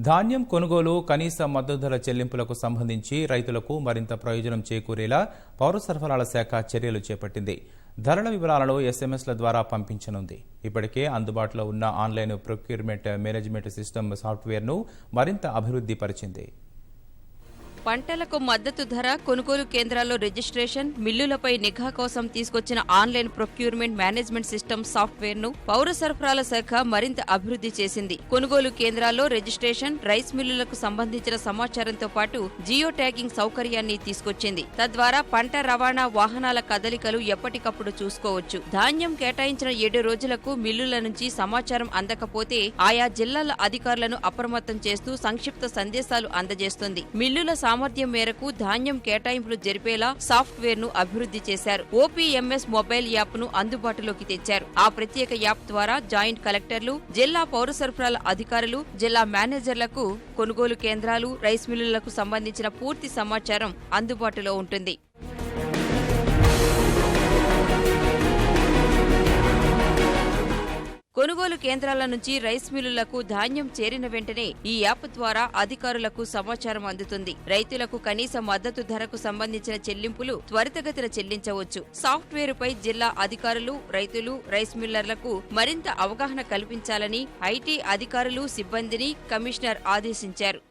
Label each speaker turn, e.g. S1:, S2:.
S1: ధాన్యం కొనుగోలు కనీస మద్దతు ధర చెల్లింపులకు సంబంధించి రైతులకు మరింత ప్రయోజనం చేకూరేలా పౌర సరఫరాల శాఖ చర్యలు చేపట్టింది. ధరల వివరాలను ఎస్ఎంఎస్ల ద్వారా పంపించనుంది. ఇప్పటికే అందుబాటులో ఉన్న ఆన్లైన్ ప్రొక్యూర్మెంట్ మేనేజ్మెంట్ సిస్టమ్ సాఫ్ట్వేర్ను మరింత అభివృద్ధి పరిచింది.
S2: పంటలకు మద్దతు ధర, కొనుగోలు కేంద్రాల్లో రిజిస్ట్రేషన్, మిల్లులపై నిఘా కోసం తీసుకొచ్చిన online procurement management system software ను పౌర సరఫరాల శాఖ మరింత అభివృద్ధి చేసింది. కొనుగోలు కేంద్రాల్లో రిజిస్ట్రేషన్, రైస్ మిల్లులకు సంబంధించిన సమాచారంతో పాటు జియో ట్యాగింగ్ సౌకర్యాన్ని తీసుకొచ్చింది. తద్వారా పంట రవాణా వాహనాల కదలికలు ఎప్పటికప్పుడు చూసుకోవచ్చు. ధాన్యం కేటాయించిన 7 రోజులకు మిల్లుల నుంచి సమాచారం అందకపోతే ఆయా జిల్లాల అధికారులను అప్రమత్తం చేస్తూ సంక్షిప్త సందేశాలు అందజేస్తుంది. మిల్లుల సామర్థ్యం మేరకు ధాన్యం కేటాయింపులు జరిపేలా సాఫ్ట్వేర్ ను అభివృద్ధి చేశారు. ఓపీఎంఎస్ మొబైల్ యాప్ ను అందుబాటులోకి తెచ్చారు. ఆ ప్రత్యేక యాప్ ద్వారా జాయింట్ కలెక్టర్లు, జిల్లా పౌర సరఫరాల అధికారులు, జిల్లా మేనేజర్లకు కొనుగోలు కేంద్రాలు, రైస్ మిల్లులకు సంబంధించిన పూర్తి సమాచారం అందుబాటులో ఉంటుంది. కొనుగోలు కేంద్రాల నుంచి రైస్ మిల్లులకు ధాన్యం చేరిన వెంటనే ఈ యాప్ ద్వారా అధికారులకు సమాచారం అందుతుంది. రైతులకు కనీస మద్దతు ధరకు సంబంధించిన చెల్లింపులు త్వరితగతిన చెల్లించవచ్చు. సాఫ్ట్వేరుపై జిల్లా అధికారులు, రైతులు, రైస్ మిల్లర్లకు మరింత అవగాహన కల్పించాలని ఐటీ అధికారులు, సిబ్బందిని కమిషనర్ ఆదేశించారు.